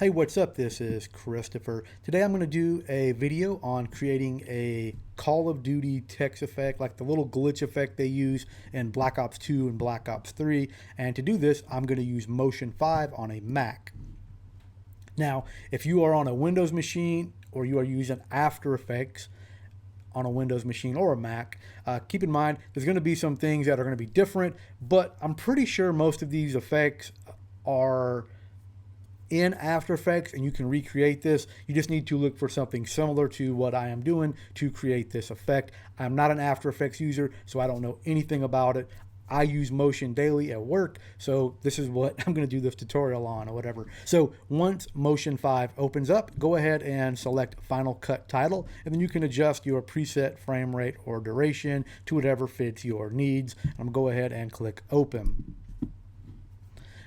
Hey, what's up? This is Christopher. Today I'm going to do a video on creating a Call of Duty text effect, like the little glitch effect they use in Black Ops 2 and Black Ops 3. And to do this, I'm going to use Motion 5 on a Mac. Now, if you are on a Windows machine or you are using After Effects on a Windows machine or a Mac, keep in mind there's going to be some things that are going to be different, but I'm pretty sure most of these effects are in After Effects and you can recreate this. You just need to look for something similar to what I am doing to create this effect. I'm not an After Effects user, so I don't know anything about it. I use Motion daily at work, so this is what I'm going to do this tutorial on or whatever. So once Motion 5 opens up, go ahead and select Final Cut Title, and then you can adjust your preset frame rate or duration to whatever fits your needs. I'm going to go ahead and click Open.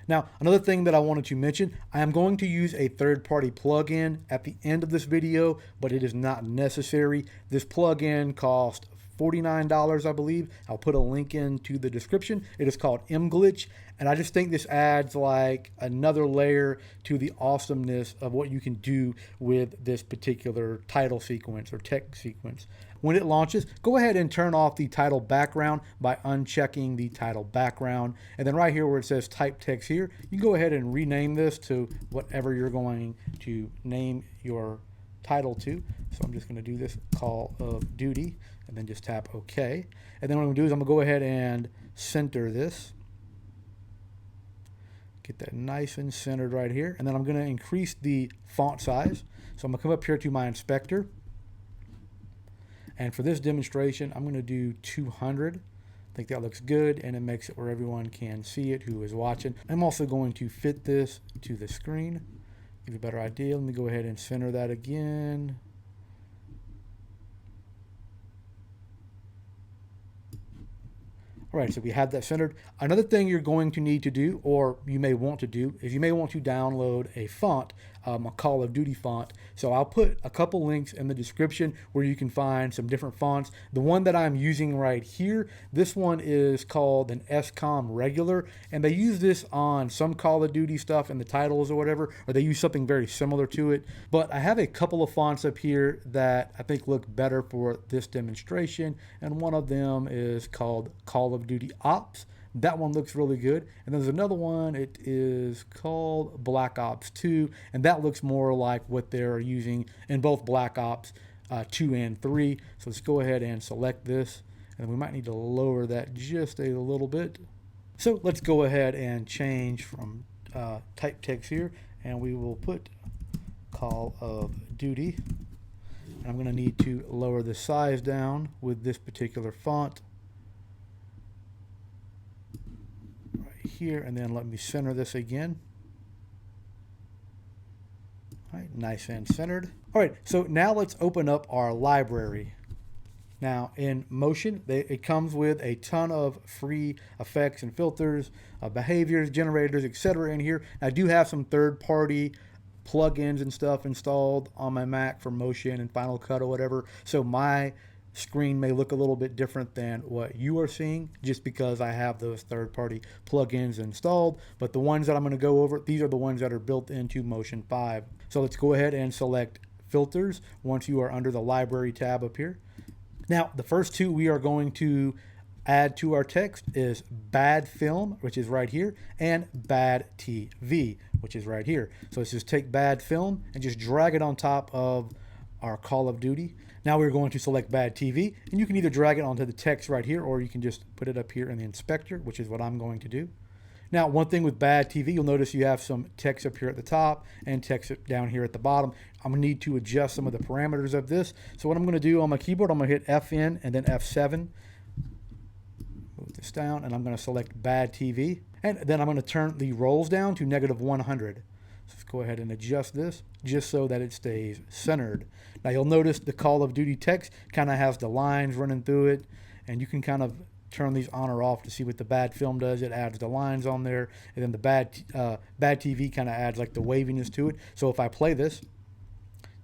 Now, another thing that I wanted to mention, I am going to use a third-party plugin at the end of this video, but it is not necessary. This plugin costs $49, I believe. I'll put a link into the description. It is called mGlitch, and I just think this adds like another layer to the awesomeness of what you can do with this particular title sequence or text sequence. When it launches, go ahead and turn off the title background by unchecking the title background. And then right here where it says type text here, you go ahead and rename this to whatever you're going to name your title to. So I'm just going to do this Call of Duty and then just tap OK. And then what I'm going to do is I'm going to go ahead and center this. Get that nice and centered right here. And then I'm going to increase the font size. So I'm going to come up here to my inspector. And for this demonstration, I'm going to do 200. I think that looks good, and it makes it where everyone can see it who is watching. I'm also going to fit this to the screen. Give you a better idea. Let me go ahead and center that again. All right, so we have that centered. Another thing you're going to need to do, or you may want to do, is you may want to download a font, a Call of Duty font. So I'll put a couple links in the description where you can find some different fonts. The one that I'm using right here, this one is called an SCOM Regular, and they use this on some Call of Duty stuff in the titles or whatever, or they use something very similar to it. But I have a couple of fonts up here that I think look better for this demonstration, and one of them is called Call of Duty Ops. That one looks really good. And there's another one, it is called Black Ops 2, and that looks more like what they're using in both Black Ops 2 and 3. So let's go ahead and select this, and we might need to lower that just a little bit. So let's go ahead and change from type text here, and we will put Call of Duty. And I'm going to need to lower the size down with this particular font here, and then let me center this again. All right, nice and centered. All right, so now let's open up our library. Now in Motion, it comes with a ton of free effects and filters, behaviors, generators, etc. in here. I do have some third-party plugins and stuff installed on my Mac for Motion and Final Cut or whatever, so my screen may look a little bit different than what you are seeing just because I have those third-party plugins installed. But the ones that I'm going to go over, these are the ones that are built into Motion 5. So let's go ahead and select Filters once you are under the Library tab up here. Now, the first two we are going to add to our text is Bad Film, which is right here, and Bad TV, which is right here. So let's just take Bad Film and just drag it on top of our Call of Duty. Now we're going to select Bad TV, and you can either drag it onto the text right here, or you can just put it up here in the inspector, which is what I'm going to do. Now, one thing with Bad TV, you'll notice you have some text up here at the top and text down here at the bottom. I'm going to need to adjust some of the parameters of this. So what I'm going to do on my keyboard, I'm going to hit Fn and then F7. Move this down, and I'm going to select Bad TV. And then I'm going to turn the rolls down to -100. So let's go ahead and adjust this just so that it stays centered. Now you'll notice the Call of Duty text kind of has the lines running through it, and you can kind of turn these on or off to see what the Bad Film does. It adds the lines on there, and then the Bad TV kind of adds like the waviness to it. So if I play this,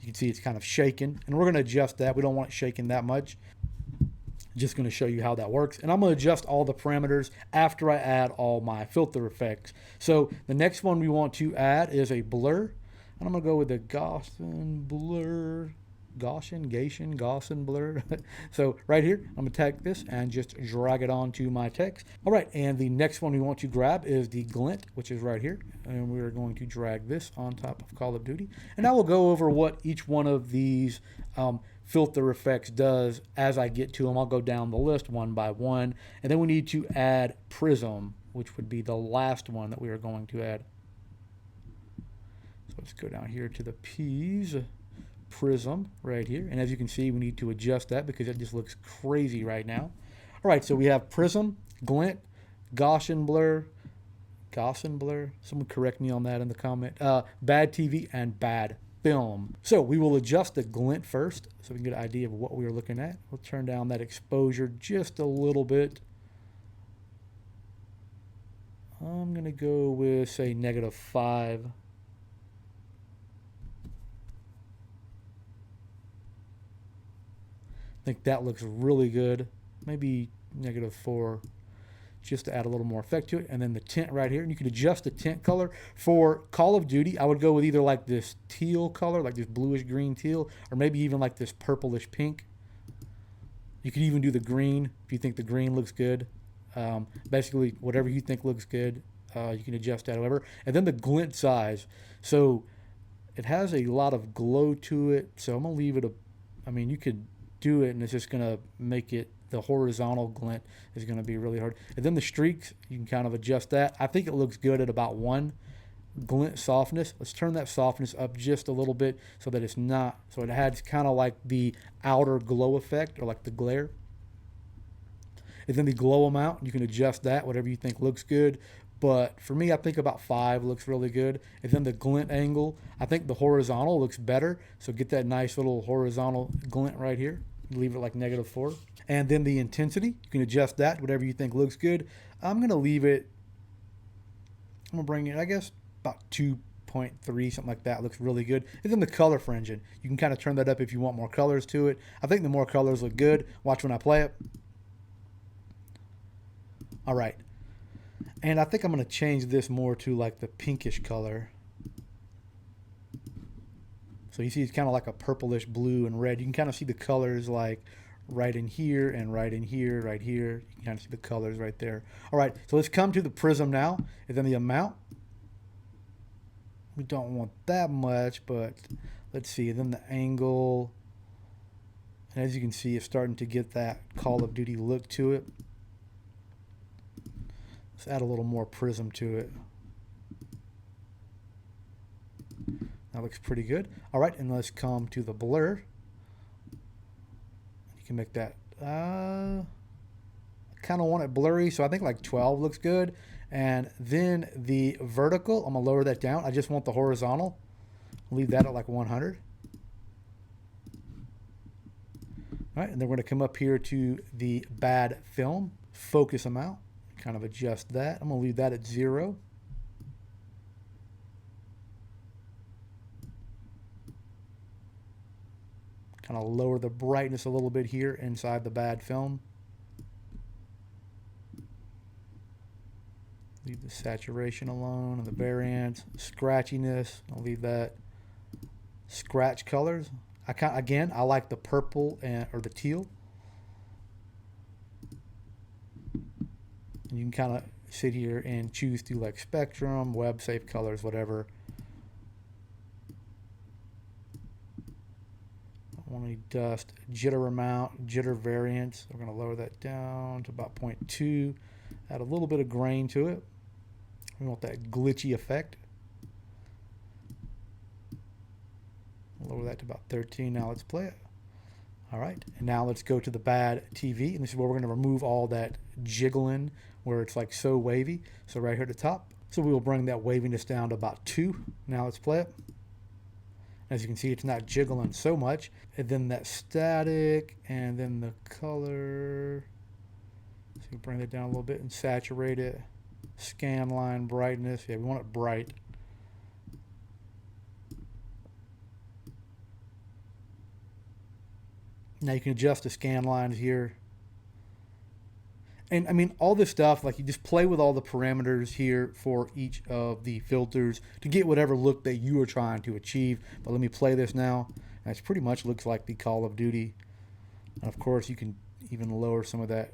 you can see it's kind of shaking, and we're going to adjust that. We don't want it shaking that much. Just going to show you how that works, and I'm going to adjust all the parameters after I add all my filter effects. So the next one we want to add is a blur. And I'm going to go with the Gaussian blur. Gaussian blur. So right here, I'm going to take this and just drag it onto my text. All right, and the next one we want to grab is the glint, which is right here. And we're going to drag this on top of Call of Duty. And I will go over what each one of these filter effects does as I get to them. I'll go down the list one by one. And then we need to add Prism, which would be the last one that we are going to add. So let's go down here to the P's. Prism right here, and as you can see, we need to adjust that because it just looks crazy right now. All right, so we have Prism, glint, Gaussian blur, someone correct me on that in the comment, bad TV, and bad film. So we will adjust the glint first so we can get an idea of what we are looking at. We'll turn down that exposure just a little bit. I'm gonna go with, say, -5. I think that looks really good. Maybe -4, just to add a little more effect to it. And then the tint right here, and you can adjust the tint color. For Call of Duty, I would go with either like this teal color, like this bluish green teal, or maybe even like this purplish pink. You could even do the green if you think the green looks good. Basically, whatever you think looks good, you can adjust that, however. And then the glint size. So it has a lot of glow to it, so I'm gonna leave it I mean, you could do it and it's just gonna make it, the horizontal glint is gonna be really hard. And then the streaks, you can kind of adjust that. I think it looks good at about 1. Glint softness, let's turn that softness up just a little bit so that it's not, so it has kind of like the outer glow effect or like the glare. And then the glow amount, you can adjust that, whatever you think looks good. But for me, I think about 5 looks really good. And then the glint angle, I think the horizontal looks better. So get that nice little horizontal glint right here. Leave it like -4. And then the intensity, you can adjust that, whatever you think looks good. I'm going to leave it, I'm going to bring it, I guess, about 2.3, something like that. Looks really good. And then the color fringing, you can kind of turn that up if you want more colors to it. I think the more colors look good. Watch when I play it. All right. And I think I'm going to change this more to like the pinkish color. So you see it's kind of like a purplish blue and red. You can kind of see the colors like right in here and right in here, right here. You can kind of see the colors right there. All right, so let's come to the prism now. And then the amount. We don't want that much, but let's see. And then the angle. And as you can see, it's starting to get that Call of Duty look to it. Let's add a little more prism to it. That looks pretty good. All right, and let's come to the blur. You can make that, I kind of want it blurry, so I think like 12 looks good. And then the vertical, I'm gonna lower that down. I just want the horizontal. Leave that at like 100. All right, and then we're gonna come up here to the bad film, focus amount, kind of adjust that. I'm gonna leave that at 0. Kind of lower the brightness a little bit here inside the bad film. Leave the saturation alone and the variance, scratchiness. I'll leave that. Scratch colors. I like the purple or the teal. And you can kind of sit here and choose to like spectrum, web safe colors, whatever. Only dust, jitter amount, jitter variance. We're going to lower that down to about 0.2. Add a little bit of grain to it. We want that glitchy effect. Lower that to about 13. Now let's play it. All right, and now let's go to the bad TV, and this is where we're going to remove all that jiggling where it's like so wavy. So right here at the top. So we will bring that waviness down to about 2. Now let's play it. As you can see, it's not jiggling so much. And then that static, and then the color. So you bring that down a little bit and saturate it. Scan line brightness. Yeah, we want it bright. Now you can adjust the scan lines here. And I mean, all this stuff, like you just play with all the parameters here for each of the filters to get whatever look that you are trying to achieve. But let me play this now. And it pretty much looks like the Call of Duty. And of course, you can even lower some of that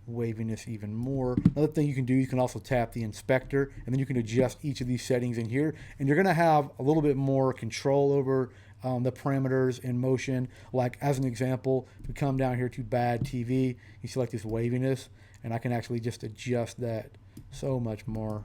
waviness even more. Another thing you can do, you can also tap the inspector, and then you can adjust each of these settings in here, and you're going to have a little bit more control over the parameters in motion. Like as an example, if we come down here to bad TV, you see like this waviness, and I can actually just adjust that so much more.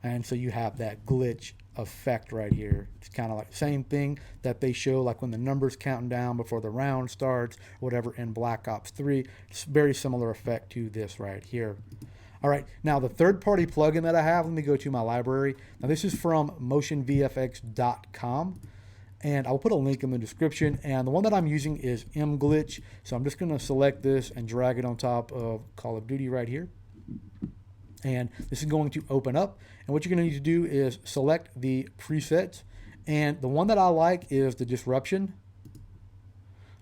And so you have that glitch effect right here. It's kind of like the same thing that they show like when the number's counting down before the round starts, or whatever in Black Ops 3. It's a very similar effect to this right here. All right, now the third-party plugin that I have, let me go to my library. Now this is from motionvfx.com, and I'll put a link in the description. And the one that I'm using is mglitch. So I'm just gonna select this and drag it on top of Call of Duty right here. And this is going to open up, and what you're going to need to do is select the presets, and the one that I like is the disruption,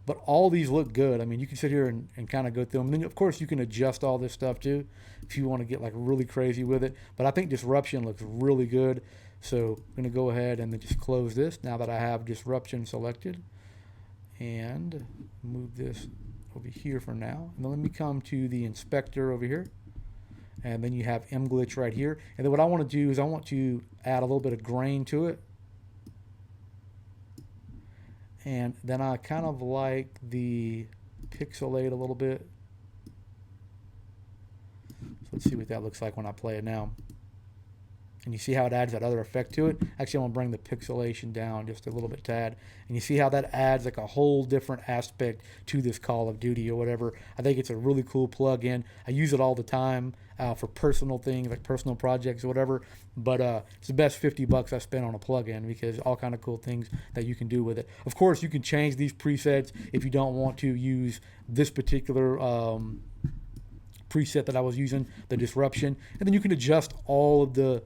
but all these look good. I mean, you can sit here and kind of go through them, and then of course you can adjust all this stuff too if you want to get like really crazy with it, but I think disruption looks really good. So I'm going to go ahead and then just close this now that I have disruption selected, and move this over here for now. And then let me come to the inspector over here. And then you have mglitch right here. And then what I want to do is I want to add a little bit of grain to it. And then I kind of like the pixelate a little bit. So let's see what that looks like when I play it now. And you see how it adds that other effect to it. Actually, I want to bring the pixelation down just a little bit, tad. And you see how that adds like a whole different aspect to this Call of Duty or whatever. I think it's a really cool plug-in. I use it all the time for personal things, like personal projects or whatever. But it's the best $50 I spent on a plug-in, because all kind of cool things that you can do with it. Of course, you can change these presets if you don't want to use this particular preset that I was using, the disruption. And then you can adjust all of the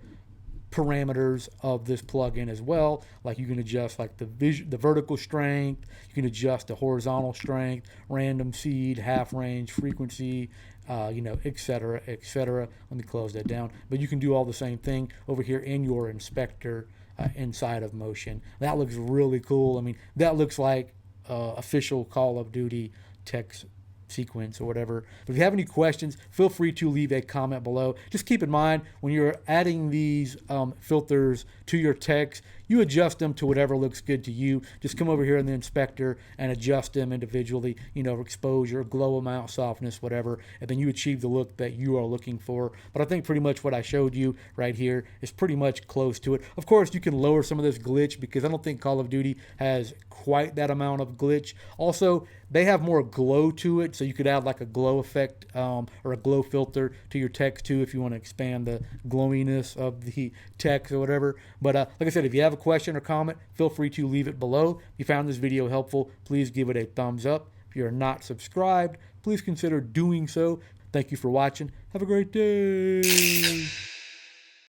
parameters of this plugin as well. Like you can adjust like the vertical strength, you can adjust the horizontal strength, random seed, half range, frequency, etc., etc. Let me close that down. But you can do all the same thing over here in your inspector inside of Motion. That looks really cool. I mean, that looks like official Call of Duty text sequence or whatever. If you have any questions, feel free to leave a comment below. Just keep in mind, when you're adding these filters to your text, you adjust them to whatever looks good to you. Just come over here in the inspector and adjust them individually, exposure, glow amount, softness, whatever, and then you achieve the look that you are looking for. But I think pretty much what I showed you right here is pretty much close to it. Of course, you can lower some of this glitch, because I don't think Call of Duty has quite that amount of glitch. Also, they have more glow to it, so you could add like a glow effect or a glow filter to your text too if you want to expand the glowiness of the text or whatever. But like I said, if you have a question or comment, feel free to leave it below. If you found this video helpful, please give it a thumbs up. If you're not subscribed, please consider doing so. Thank you for watching. Have a great day.